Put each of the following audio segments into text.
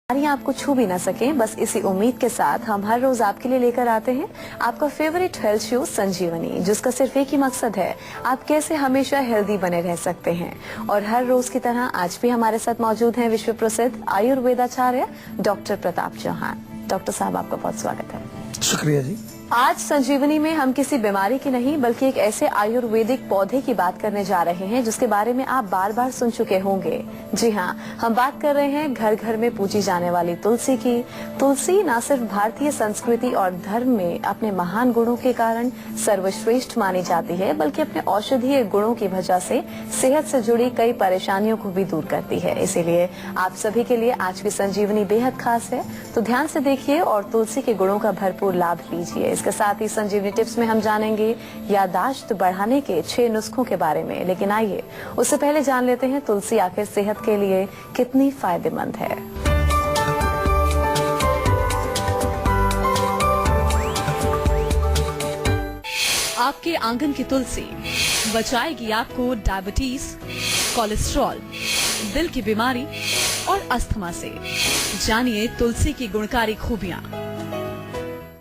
बीमारियां आपको छू भी ना सकें, बस इसी उम्मीद के साथ हम हर रोज आपके लिए लेकर आते हैं आपका फेवरेट हेल्थ शो संजीवनी, जिसका सिर्फ एक ही मकसद है आप कैसे हमेशा हेल्दी बने रह सकते हैं। और हर रोज की तरह आज भी हमारे साथ मौजूद हैं विश्व प्रसिद्ध आयुर्वेदाचार्य डॉक्टर प्रताप चौहान। डॉक्टर साहब, आपका बहुत स्वागत है। शुक्रिया जी। आज संजीवनी में हम किसी बीमारी की नहीं बल्कि एक ऐसे आयुर्वेदिक पौधे की बात करने जा रहे हैं जिसके बारे में आप बार बार सुन चुके होंगे। जी हाँ, हम बात कर रहे हैं घर घर में पूजी जाने वाली तुलसी की। तुलसी न सिर्फ भारतीय संस्कृति और धर्म में अपने महान गुणों के कारण सर्वश्रेष्ठ मानी जाती है, बल्कि अपने औषधीय गुणों की वजह से सेहत से जुड़ी कई परेशानियों को भी दूर करती है। इसीलिए आप सभी के लिए आज की संजीवनी बेहद खास है, तो ध्यान से देखिए और तुलसी के गुणों का भरपूर लाभ लीजिए। इसके साथ ही संजीवनी टिप्स में हम जानेंगे याददाश्त बढ़ाने के 6 नुस्खों के बारे में। लेकिन आइए उससे पहले जान लेते हैं तुलसी आखिर सेहत के लिए कितनी फायदेमंद है। आपके आंगन की तुलसी बचाएगी आपको डायबिटीज, कोलेस्ट्रॉल, दिल की बीमारी और अस्थमा से। जानिए तुलसी की गुणकारी खूबियां।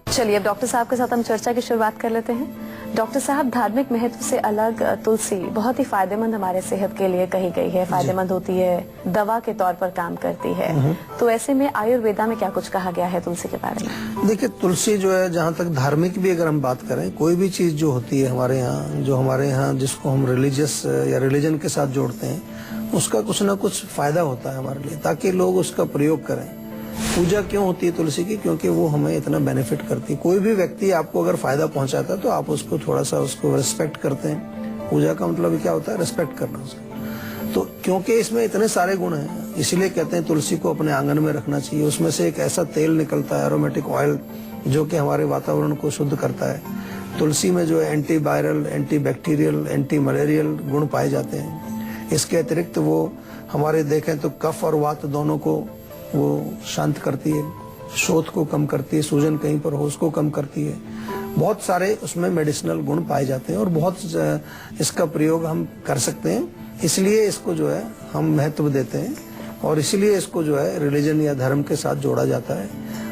चलिए अब डॉक्टर साहब के साथ हम चर्चा की शुरुआत कर लेते हैं। डॉक्टर साहब, धार्मिक महत्व से अलग तुलसी बहुत ही फायदेमंद हमारे सेहत के लिए कही गई है। फायदेमंद होती है, दवा के तौर पर काम करती है। तो ऐसे में आयुर्वेदा में क्या कुछ कहा गया है तुलसी के बारे में? देखिए, तुलसी जो है, जहाँ तक धार्मिक भी अगर हम बात करें, कोई भी चीज जो होती है हमारे यहाँ जिसको हम रिलीजियस या रिलीजन के साथ जोड़ते हैं, उसका कुछ ना कुछ फायदा होता है हमारे लिए, ताकि लोग उसका प्रयोग करें। पूजा क्यों होती है तुलसी की? क्योंकि वो हमें इतना बेनिफिट करती है। कोई भी व्यक्ति आपको अगर फायदा पहुंचाता है तो आप उसको थोड़ा सा उसको रिस्पेक्ट करते हैं। पूजा का मतलब क्या होता है? रिस्पेक्ट करना उसका। तो क्योंकि इसमें इतने सारे गुण हैं, इसीलिए कहते हैं तुलसी को अपने आंगन में रखना चाहिए। उसमें से एक ऐसा तेल निकलता है, एरोमेटिक ऑयल, जो कि हमारे वातावरण को शुद्ध करता है। तुलसी में जो है anti viral, anti bacterial, anti malarial गुण पाए जाते हैं। इसके अतिरिक्त वो हमारे देखें तो कफ और वात दोनों को वो शांत करती है, शोथ को कम करती है, सूजन कहीं पर हो उसको कम करती है। बहुत सारे उसमें मेडिसिनल गुण पाए जाते हैं और बहुत इसका प्रयोग हम कर सकते हैं। इसलिए इसको जो है हम महत्व देते हैं और इसलिए इसको जो है रिलीजन या धर्म के साथ जोड़ा जाता है।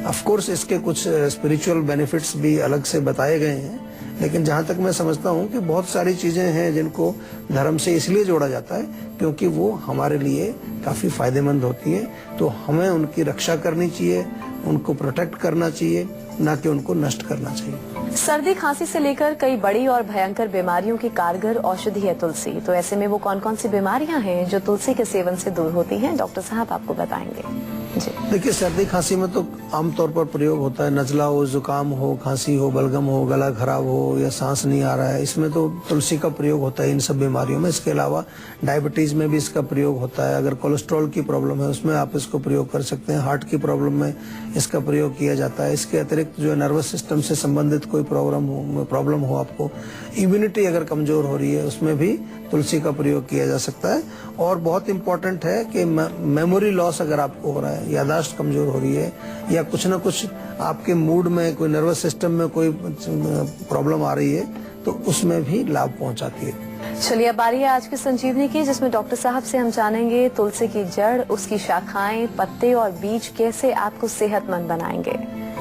ऑफ कोर्स इसके कुछ स्पिरिचुअल बेनिफिट्स भी अलग से बताए गए हैं, लेकिन जहाँ तक मैं समझता हूँ कि बहुत सारी चीजें हैं जिनको धर्म से इसलिए जोड़ा जाता है क्योंकि वो हमारे लिए काफी फायदेमंद होती है। तो हमें उनकी रक्षा करनी चाहिए, उनको प्रोटेक्ट करना चाहिए, ना कि उनको नष्ट करना चाहिए। सर्दी खांसी से लेकर कई बड़ी और भयंकर बीमारियों की कारगर औषधि है तुलसी। तो ऐसे में वो कौन कौन सी बीमारियां हैं जो तुलसी के सेवन से दूर होती हैं? डॉक्टर साहब आपको बताएंगे। जी देखिए, सर्दी खांसी में तो आमतौर पर प्रयोग होता है, नजला हो, जुकाम हो, खांसी हो, बलगम हो, गला खराब हो या सांस नहीं आ रहा है, इसमें तो तुलसी का प्रयोग होता है इन सब बीमारियों में। इसके अलावा डायबिटीज में भी इसका प्रयोग होता है। अगर कोलेस्ट्रॉल की प्रॉब्लम है उसमें आप इसको प्रयोग कर सकते हैं। हार्ट की प्रॉब्लम में इसका प्रयोग किया जाता है। इसके अतिरिक्त जो नर्वस सिस्टम से संबंधित कोई प्रॉब्लम हो आपको, इम्यूनिटी अगर कमजोर हो रही है, उसमें भी तुलसी का प्रयोग किया जा सकता है। और बहुत इंपॉर्टेंट है कि मेमोरी लॉस अगर आपको हो रहा है, याददाश्त कमजोर हो रही है, या कुछ न कुछ आपके मूड में, कोई नर्वस सिस्टम में कोई प्रॉब्लम आ रही है, तो उसमें भी लाभ पहुंचाती है। चलिए अब बारी है आज की संजीवनी की, जिसमें डॉक्टर साहब से हम जानेंगे तुलसी की जड़, उसकी शाखाएं, पत्ते और बीज कैसे आपको सेहतमंद बनाएंगे।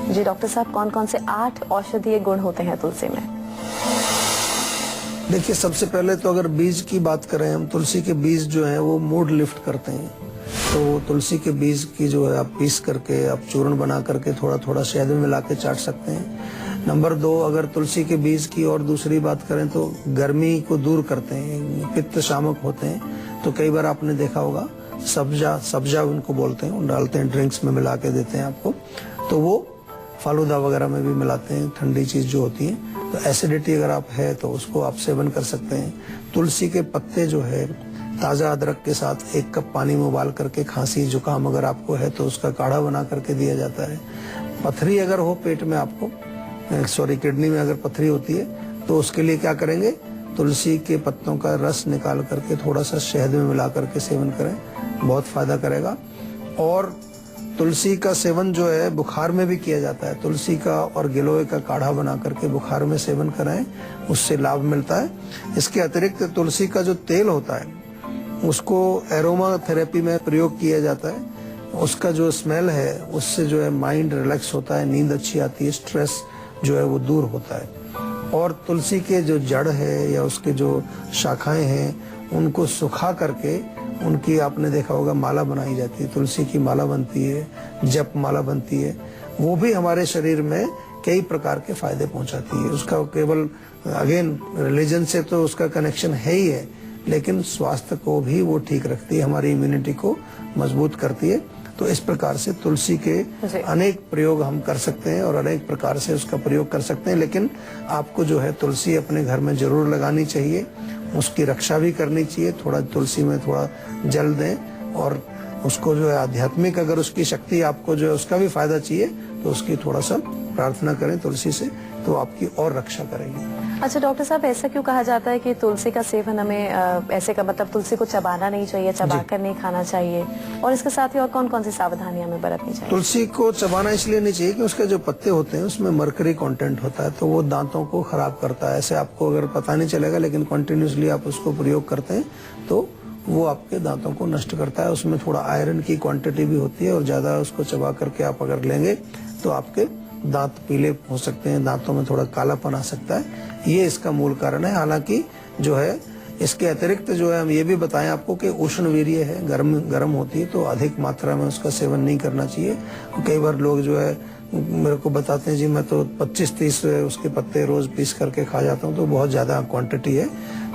जी डॉक्टर साहब, कौन कौन से 8 औषधीय गुण होते हैं तुलसी में? देखिए, सबसे पहले तो अगर बीज की बात करें हम, तुलसी के बीज जो हैं वो मूड लिफ्ट करते हैं। तो तुलसी के बीज की जो है आप पीस करके, आप चूर्ण बना करके थोड़ा थोड़ा शहद में मिला के चाट सकते हैं। नंबर 2, अगर तुलसी के बीज की और दूसरी बात करें तो गर्मी को दूर करते हैं, पित्त शामक होते हैं। तो कई बार आपने देखा होगा सब्जा उनको बोलते हैं, डालते हैं, ड्रिंक्स में मिला के देते हैं आपको। तो वो फालूदा वगैरह में भी मिलाते हैं, ठंडी चीज जो होती है। तो एसिडिटी अगर आप है तो उसको आप सेवन कर सकते हैं। तुलसी के पत्ते जो है ताजा अदरक के साथ 1 कप पानी में उबाल करके, खांसी जुकाम अगर आपको है तो उसका काढ़ा बना करके दिया जाता है। पथरी अगर हो पेट में आपको, किडनी में अगर पथरी होती है तो उसके लिए क्या करेंगे, तुलसी के पत्तों का रस निकाल करके थोड़ा सा शहद में मिला करके सेवन करें, बहुत फायदा करेगा। और तुलसी का सेवन जो है बुखार में भी किया जाता है। तुलसी का और गिलोय का काढ़ा बना करके बुखार में सेवन कराएं, उससे लाभ मिलता है। इसके अतिरिक्त तुलसी का जो तेल होता है उसको एरोमा थेरेपी में प्रयोग किया जाता है। उसका जो स्मेल है उससे जो है माइंड रिलैक्स होता है, नींद अच्छी आती है, स्ट्रेस जो है वो दूर होता है। और तुलसी के जो जड़ है या उसके जो शाखाएं हैं उनको सुखा करके उनकी आपने देखा होगा माला बनाई जाती है, तुलसी की माला बनती है, जप माला बनती है। वो भी हमारे शरीर में कई प्रकार के फायदे पहुंचाती है। उसका केवल अगेन रिलीजन से तो उसका कनेक्शन है ही है, लेकिन स्वास्थ्य को भी वो ठीक रखती है, हमारी इम्यूनिटी को मजबूत करती है। तो इस प्रकार से तुलसी के अनेक प्रयोग हम कर सकते हैं और अनेक प्रकार से उसका प्रयोग कर सकते हैं, लेकिन आपको जो है तुलसी अपने घर में जरूर लगानी चाहिए, उसकी रक्षा भी करनी चाहिए। थोड़ा तुलसी में थोड़ा जल दें और उसको जो है आध्यात्मिक अगर उसकी शक्ति आपको जो है उसका भी फायदा चाहिए तो उसकी थोड़ा सा प्रार्थना करें तुलसी से, तो आपकी और रक्षा करेगी। अच्छा डॉक्टर साहब, ऐसा क्यों कहा जाता है कि तुलसी का सेवन हमें ऐसे का मतलब तुलसी को चबाना नहीं चाहिए, चबाकर नहीं खाना चाहिए, और इसके साथ ही और कौन कौन सी सावधानियां हमें बरतनी चाहिए? तुलसी को चबाना इसलिए नहीं चाहिए कि उसके जो पत्ते होते हैं उसमें मरकरी कंटेंट होता है, तो वो दांतों को खराब करता है। ऐसे आपको अगर पता नहीं चलेगा, लेकिन कंटिन्यूसली आप उसको प्रयोग करते हैं तो वो आपके दांतों को नष्ट करता है। उसमें थोड़ा आयरन की क्वांटिटी भी होती है और ज्यादा उसको चबा करके आप अगर लेंगे तो आपके दांत पीले हो सकते हैं, दांतों में थोड़ा कालापन आ सकता है। ये इसका मूल कारण है। हालांकि जो है इसके अतिरिक्त जो है हम ये भी बताएं आपको कि उष्ण वीर्य है, गर्म होती है, तो अधिक मात्रा में उसका सेवन नहीं करना चाहिए। कई बार लोग जो है मेरे को बताते हैं जी मैं तो 25-30 उसके पत्ते रोज पीस करके खा जाता हूँ, तो बहुत ज्यादा क्वांटिटी है।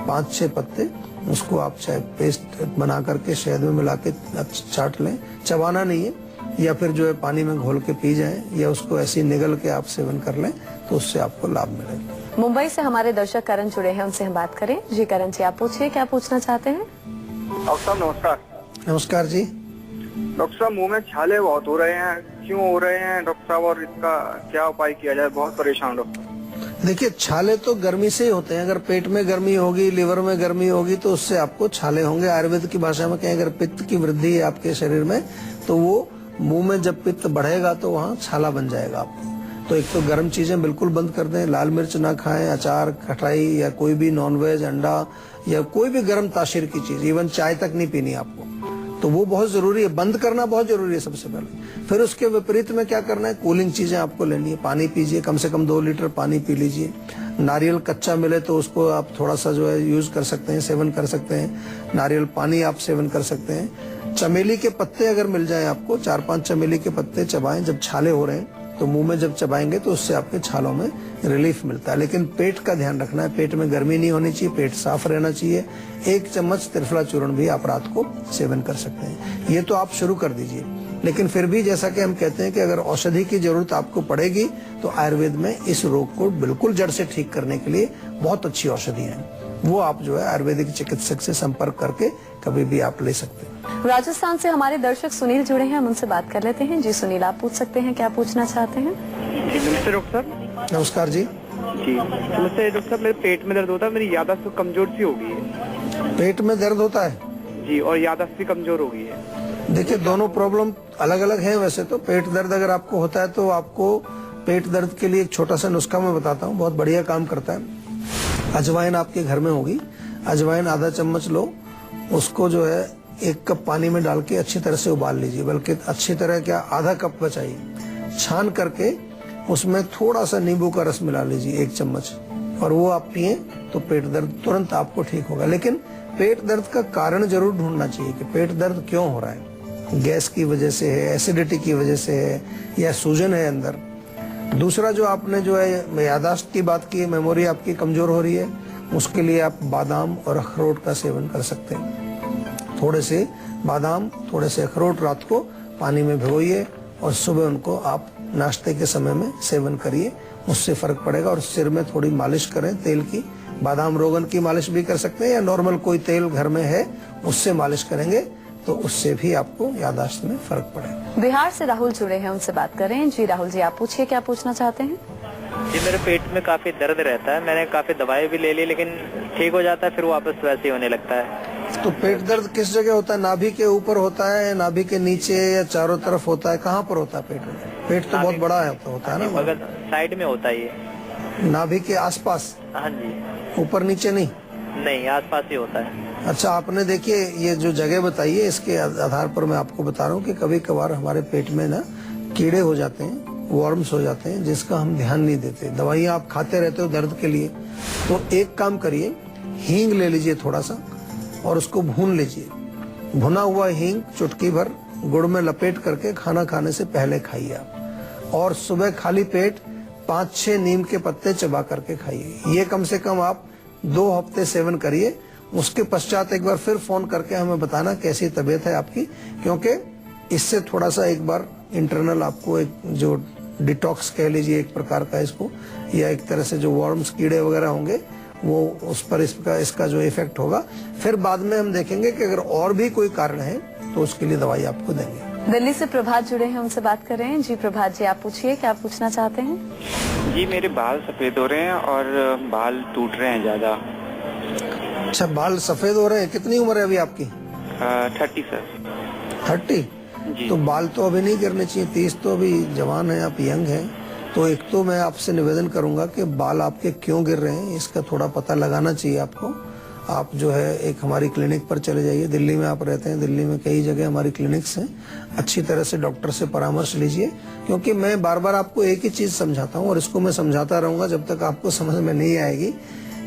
5-6 पत्ते उसको आप चाहे पेस्ट बना करके शहद में मिला के चाट लें, चबाना नहीं है, या फिर जो है पानी में घोल के पी जाएं, या उसको ऐसे निगल के आप सेवन कर लें, तो उससे आपको लाभ मिलेगा। मुंबई से हमारे दर्शक करण जुड़े हैं, उनसे हम बात करें। जी करण जी, आप पूछिए, क्या पूछना चाहते हैं? डॉक्टर साहब नमस्कार। नमस्कार जी। डॉक्टर साहब, मुंह में छाले बहुत हो रहे हैं, क्यों हो रहे हैं डॉक्टर साहब, और इसका क्या उपाय किया जाए? बहुत परेशान डॉक्टर। देखिए, छाले तो गर्मी से ही होते हैं। अगर पेट में गर्मी होगी, लिवर में गर्मी होगी, तो उससे आपको छाले होंगे। आयुर्वेद की भाषा में कहें अगर पित्त की वृद्धि है आपके शरीर में, तो वो मुंह में जब पित्त बढ़ेगा तो वहाँ छाला बन जाएगा आपको। तो एक तो गर्म चीजें बिल्कुल बंद कर दें, लाल मिर्च ना खाएं, अचार, खटाई या कोई भी नॉनवेज, अंडा या कोई भी गर्म तासीर की चीज, इवन चाय तक नहीं पीनी आपको। तो वो बहुत जरूरी है, बंद करना बहुत जरूरी है सबसे पहले। फिर उसके विपरीत में क्या करना है, कूलिंग चीजें आपको लेनी है। पानी पीजिए, कम से कम 2 लीटर पानी पी लीजिए। नारियल कच्चा मिले तो उसको आप थोड़ा सा जो है यूज कर सकते हैं, सेवन कर सकते हैं। नारियल पानी आप सेवन कर सकते हैं। चमेली के पत्ते अगर मिल जाए आपको, 4-5 चमेली के पत्ते चबाएं। जब छाले हो रहे हैं तो मुंह में जब चबाएंगे तो उससे आपके छालों में रिलीफ मिलता है। लेकिन पेट का ध्यान रखना है, पेट में गर्मी नहीं होनी चाहिए, पेट साफ रहना चाहिए। 1 चम्मच त्रिफला चूर्ण भी आप रात को सेवन कर सकते हैं। ये तो आप शुरू कर दीजिए। लेकिन फिर भी जैसा कि हम कहते हैं कि अगर औषधि की जरूरत आपको पड़ेगी तो आयुर्वेद में इस रोग को बिल्कुल जड़ से ठीक करने के लिए बहुत अच्छी औषधि है। वो आप जो है आयुर्वेदिक चिकित्सक से संपर्क करके कभी भी आप ले सकते हैं। राजस्थान से हमारे दर्शक सुनील जुड़े हैं, हम उनसे बात कर लेते हैं। जी सुनील, आप पूछ सकते हैं, क्या पूछना चाहते हैं? जी नमस्ते डॉक्टर साहब। नमस्कार जी। जी नमस्ते डॉक्टर साहब, मेरे पेट में दर्द होता है, मेरी याददाश्त तो कमजोर सी हो गई है। पेट में दर्द होता है जी, और याददाश्त भी कमजोर हो गई है। देखिए, दोनों प्रॉब्लम अलग अलग है। वैसे तो पेट दर्द अगर आपको होता है तो आपको पेट दर्द के लिए एक छोटा सा नुस्खा मैं बताता हूँ, बहुत बढ़िया काम करता है। अजवाइन आपके घर में होगी, अजवाइन आधा चम्मच लो, उसको जो है 1 कप पानी में डाल के अच्छी तरह से उबाल लीजिए, बल्कि अच्छी तरह क्या आधा कप बचाइए। छान करके उसमें थोड़ा सा नींबू का रस मिला लीजिए 1 चम्मच, और वो आप पिए तो पेट दर्द तुरंत आपको ठीक होगा। लेकिन पेट दर्द का कारण जरूर ढूंढना चाहिए कि पेट दर्द क्यों हो रहा है। गैस की वजह से है, एसिडिटी की वजह से है, या सूजन है अंदर। दूसरा जो आपने जो है याददाश्त की बात की, मेमोरी आपकी कमजोर हो रही है, उसके लिए आप बादाम और अखरोट का सेवन कर सकते हैं। थोड़े से बादाम, थोड़े से अखरोट रात को पानी में भिगोइए और सुबह उनको आप नाश्ते के समय में सेवन करिए, उससे फर्क पड़ेगा। और सिर में थोड़ी मालिश करें तेल की, बादाम रोगन की मालिश भी कर सकते हैं, या नॉर्मल कोई तेल घर में है उससे मालिश करेंगे तो उससे भी आपको याददाश्त में फर्क पड़ेगा। बिहार से राहुल जुड़े हैं, उनसे बात करें। जी राहुल जी, आप पूछिए, क्या पूछना चाहते हैं? जी, मेरे पेट में काफी दर्द रहता है, मैंने काफी दवाई भी ले ली, लेकिन ठीक हो जाता है, फिर वापस वैसे ही होने लगता है। तो पेट दर्द किस जगह होता है? नाभि के ऊपर होता है, नाभि के नीचे, या चारों तरफ होता है? कहाँ पर होता है पेट में? पेट तो बहुत बड़ा होता है ना, मगर साइड में होता है ये। नाभि के आसपास? हाँ जी। ऊपर नीचे नहीं? नहीं, आसपास ही होता है। अच्छा, आपने देखिए ये जो जगह बताई है इसके आधार पर मैं आपको बता रहा हूँ कि कभी कभार हमारे पेट में ना कीड़े हो जाते हैं, वर्म्स हो जाते हैं, जिसका हम ध्यान नहीं देते। दवाइयाँ आप खाते रहते हो दर्द के लिए, तो एक काम करिए, हींग ले लीजिए थोड़ा सा और उसको भून लीजिए। भुना हुआ हींग चुटकी भर गुड़ में लपेट करके खाना खाने से पहले खाइए आप। और सुबह खाली पेट 5-6 नीम के पत्ते चबा करके खाइए। ये कम से कम आप 2 हफ्ते सेवन करिए। उसके पश्चात एक बार फिर फोन करके हमें बताना कैसी तबीयत है आपकी, क्योंकि इससे थोड़ा सा एक बार इंटरनल आपको एक जो डिटॉक्स कह लीजिए एक प्रकार का इसको, या एक तरह से जो वर्म्स कीड़े वगैरह होंगे वो उस पर इसका जो इफेक्ट होगा। फिर बाद में हम देखेंगे कि अगर और भी कोई कारण है तो उसके लिए दवाई आपको देंगे। दिल्ली से प्रभात जुड़े हैं, उनसे बात कर रहे हैं। जी प्रभात जी, आप पूछिए, क्या पूछना चाहते हैं? जी, मेरे बाल सफेद हो रहे हैं और बाल टूट रहे हैं ज्यादा। अच्छा, बाल सफेद हो रहे हैं। कितनी उम्र है अभी आपकी? 30 सर। 30? जी। तो बाल तो अभी नहीं गिरने चाहिए। 30 तो अभी जवान है, आप यंग हैं। तो एक तो मैं आपसे निवेदन करूंगा कि बाल आपके क्यों गिर रहे हैं इसका थोड़ा पता लगाना चाहिए आपको। आप जो है एक हमारी क्लिनिक पर चले जाइए। दिल्ली में आप रहते हैं, दिल्ली में कई जगह हमारी क्लिनिक्स हैं। अच्छी तरह से डॉक्टर से परामर्श लीजिए, क्योंकि मैं बार बार आपको एक ही चीज समझाता हूँ और इसको मैं समझाता रहूंगा जब तक आपको समझ में नहीं आएगी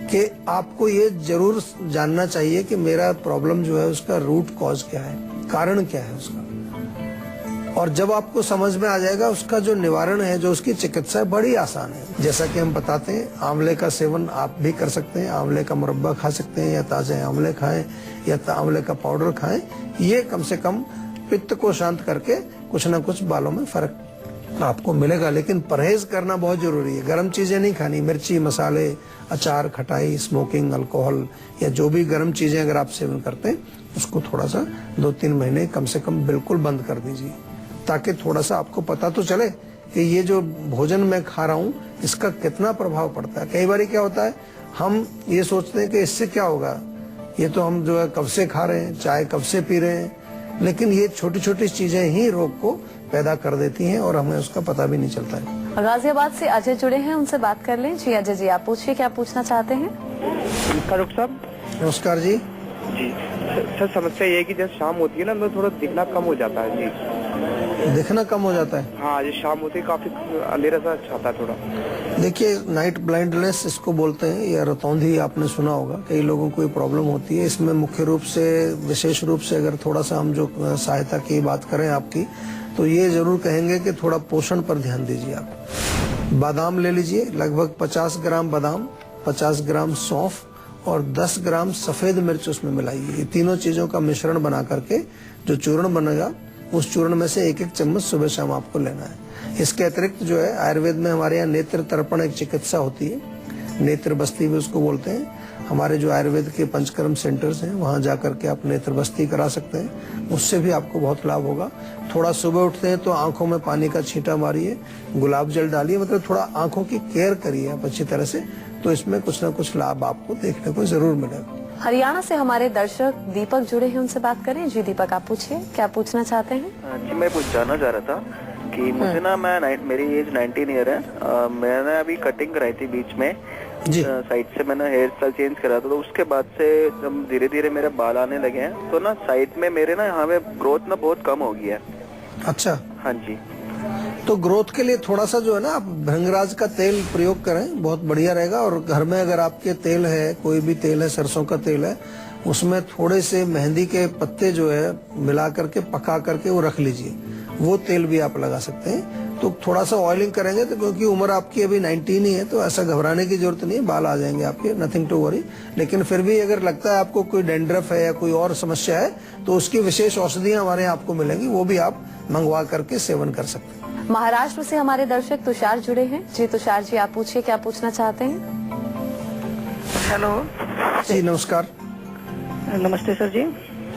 कि आपको ये जरूर जानना चाहिए कि मेरा प्रॉब्लम जो है उसका रूट कॉज क्या है, कारण क्या है उसका। और जब आपको समझ में आ जाएगा उसका जो निवारण है, जो उसकी चिकित्सा है, बड़ी आसान है। जैसा कि हम बताते हैं, आंवले का सेवन आप भी कर सकते हैं। आंवले का मुरब्बा खा सकते हैं, या ताजे आंवले खाएं, या आंवले का पाउडर खाएं। ये कम से कम पित्त को शांत करके कुछ ना कुछ बालों में फर्क आपको मिलेगा। लेकिन परहेज करना बहुत जरूरी है। गर्म चीजें नहीं खानी, मिर्ची, मसाले, अचार, खटाई, स्मोकिंग, अल्कोहल या जो भी गर्म चीजें अगर आप सेवन करते हैं उसको थोड़ा सा 2-3 महीने कम से कम बिल्कुल बंद कर दीजिए, ताकि थोड़ा सा आपको पता तो चले कि ये जो भोजन मैं खा रहा हूँ इसका कितना प्रभाव पड़ता है। कई बार क्या होता है, हम ये सोचते हैं कि इससे क्या होगा, ये तो हम जो है कब से खा रहे हैं, चाय कब से पी रहे हैं, लेकिन ये छोटी छोटी चीजें ही रोग को पैदा कर देती हैं और हमें उसका पता भी नहीं चलता है। गाजियाबाद से अजय जुड़े हैं, उनसे बात कर लें। जी अजय जी, आप पूछिए, क्या पूछना चाहते हैं? डॉक्टर साहब नमस्कार जी। जी सर, समस्या ये है कि जब शाम होती है ना तो थोड़ा दिखना कम हो जाता है जी। दिखना कम हो जाता है? हाँ जी, शाम होती है काफी अंधेरा सा छाता है थोड़ा। देखिए, नाइट ब्लाइंडनेस इसको बोलते हैं, या रतौंधी आपने सुना होगा। कई लोगों को ये प्रॉब्लम होती है। इसमें मुख्य रूप से, विशेष रूप से अगर थोड़ा सा हम जो सहायता की बात करें आपकी, तो ये जरूर कहेंगे कि थोड़ा पोषण पर ध्यान दीजिए आप। बादाम ले लीजिए, लगभग 50 ग्राम बादाम, 50 ग्राम सौंफ और 10 ग्राम सफेद मिर्च उसमें मिलाइए। ये तीनों चीजों का मिश्रण बना करके जो चूर्ण बनेगा, उस चूर्ण में से 1-1 चम्मच सुबह शाम आपको लेना है। इसके अतिरिक्त जो है, आयुर्वेद में हमारे यहाँ नेत्र तर्पण एक चिकित्सा होती है, नेत्र बस्ती भी उसको बोलते हैं। हमारे जो आयुर्वेद के पंचकर्म सेंटर्स हैं वहाँ जाकर के आप नेत्र बस्ती करा सकते हैं, उससे भी आपको बहुत लाभ होगा। थोड़ा सुबह उठते हैं तो आंखों में पानी का छींटा मारिए, गुलाब जल डालिए, मतलब थोड़ा आंखों की केयर करिए आप अच्छी तरह से, तो इसमें कुछ न कुछ लाभ आपको देखने को जरूर मिलेगा। हरियाणा से हमारे दर्शक दीपक जुड़े हैं, उनसे बात करें। जी दीपक, आप पूछिए, क्या पूछना चाहते हैं? जी, मैं कुछ जानना चाह रहा था कि मुझे ना, मेरी एज 19 ईयर है। मैंने अभी कटिंग कराई थी बीच में जी। साइड से, मैंने हेयर स्टाइल चेंज करा था। तो उसके बाद से जब धीरे धीरे मेरे बाल आने लगे हैं तो ना साइड में मेरे ना यहाँ में ग्रोथ ना बहुत कम हो गया है। अच्छा, हाँ जी। तो ग्रोथ के लिए थोड़ा सा जो है ना, आप भृंगराज का तेल प्रयोग करें, बहुत बढ़िया रहेगा। और घर में अगर आपके तेल है, कोई भी तेल है, सरसों का तेल है, उसमें थोड़े से मेहंदी के पत्ते जो है मिला करके पका करके वो रख लीजिए, वो तेल भी आप लगा सकते हैं। तो थोड़ा सा ऑयलिंग करेंगे तो, क्योंकि उम्र आपकी अभी 19 ही है, तो ऐसा घबराने की जरूरत नहीं है, बाल आ जाएंगे आपके, नथिंग टू वरी। लेकिन फिर भी अगर लगता है आपको कोई डैंड्रफ है या कोई और समस्या है तो उसकी विशेष औषधियां हमारे यहाँ आपको मिलेंगी, वो भी आप मंगवा करके सेवन कर सकते हैं। महाराष्ट्र से हमारे दर्शक तुषार जुड़े हैं। जी तुषार जी, आप पूछिए, क्या पूछना चाहते हैं? हेलो जी नमस्कार। नमस्ते सर जी।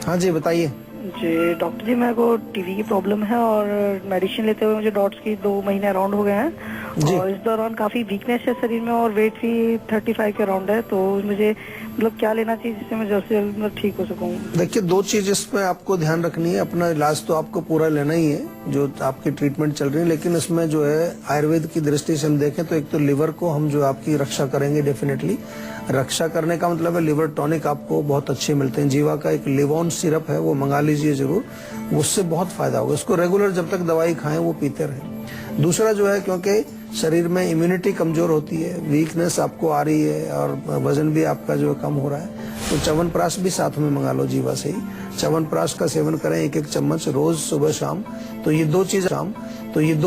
हाँ जी, बताइए। जी डॉक्टर जी, मेरे को टीवी की प्रॉब्लम है और मेडिसिन लेते हुए मुझे डॉट्स की 2 महीने अराउंड हो गए हैं जी। और इस दौरान काफी वीकनेस है शरीर में और वेट भी 35 के अराउंड है, तो मुझे मतलब क्या लेना चाहिए जिससे मैं जल्द से जल्द मतलब ठीक हो सकूं? देखिए, 2 चीज इसमें आपको ध्यान रखनी है। अपना इलाज तो आपको पूरा लेना ही है जो आपकी ट्रीटमेंट चल रही है, लेकिन इसमें जो है आयुर्वेद की दृष्टि से हम देखें तो एक तो लिवर को हम जो आपकी रक्षा करेंगे, डेफिनेटली रक्षा करने का मतलब है लिवर टॉनिक आपको बहुत अच्छे मिलते हैं। जीवा का एक लिवॉन सिरप है, वो मंगा लीजिए जरूर, उससे बहुत फायदा होगा। इसको रेगुलर जब तक दवाई खाएं वो पीते रहें। दूसरा जो है, क्योंकि शरीर में इम्यूनिटी कमजोर होती है, वीकनेस आपको आ रही है और वजन भी आपका जो है कम हो रहा है, तो च्यवनप्राश भी साथ में मंगा लो जीवा से ही। च्यवनप्राश का सेवन करें 1-1 चम्मच रोज सुबह शाम। तो ये दो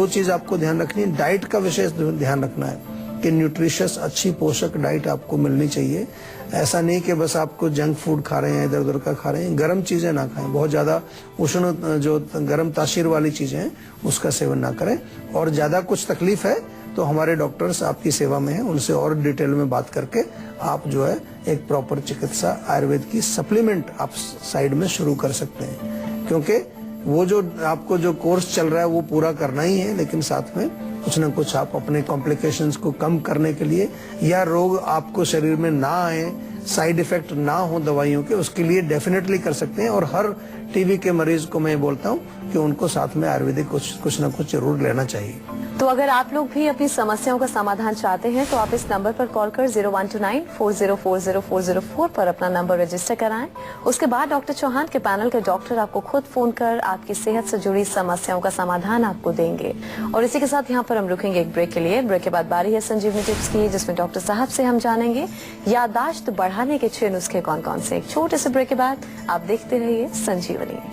चीज आपको ध्यान रखनी है। डाइट का विशेष ध्यान रखना है कि न्यूट्रिशियस अच्छी पोषक डाइट आपको मिलनी चाहिए। ऐसा नहीं कि बस आपको जंक फूड खा रहे हैं, इधर उधर का खा रहे हैं। गर्म चीजें ना खाएं, बहुत ज्यादा उष्ण जो गर्म तासीर वाली चीजें हैं उसका सेवन ना करें। और ज्यादा कुछ तकलीफ है तो हमारे डॉक्टर्स आपकी सेवा में हैं, उनसे और डिटेल में बात करके आप जो है एक प्रॉपर चिकित्सा आयुर्वेद की सप्लीमेंट आप साइड में शुरू कर सकते हैं। क्योंकि वो जो आपको जो कोर्स चल रहा है वो पूरा करना ही है, लेकिन साथ में कुछ न कुछ आप अपने कॉम्प्लिकेशंस को कम करने के लिए या रोग आपको शरीर में ना आए, साइड इफेक्ट ना हो दवाइयों के, उसके लिए डेफिनेटली कर सकते हैं। और हर टीबी के मरीज को मैं बोलता हूँ कि उनको साथ में आयुर्वेदिक कुछ न कुछ जरूर लेना चाहिए। तो अगर आप लोग भी अपनी समस्याओं का समाधान चाहते हैं तो आप इस नंबर पर कॉल कर 0129404004 पर अपना नंबर रजिस्टर कराएं। उसके बाद डॉक्टर चौहान के पैनल के डॉक्टर आपको खुद फोन कर आपकी सेहत से जुड़ी समस्याओं का समाधान आपको देंगे। और इसी के साथ यहाँ पर हम रुकेंगे एक ब्रेक के लिए। ब्रेक के बाद बारी है संजीवनी टिप्स की, जिसमें डॉक्टर साहब से हम जानेंगे याददाश्त बढ़ाने के 6 नुस्खे कौन कौन से। एक छोटे से ब्रेक के बाद आप देखते रहिए संजीवनी।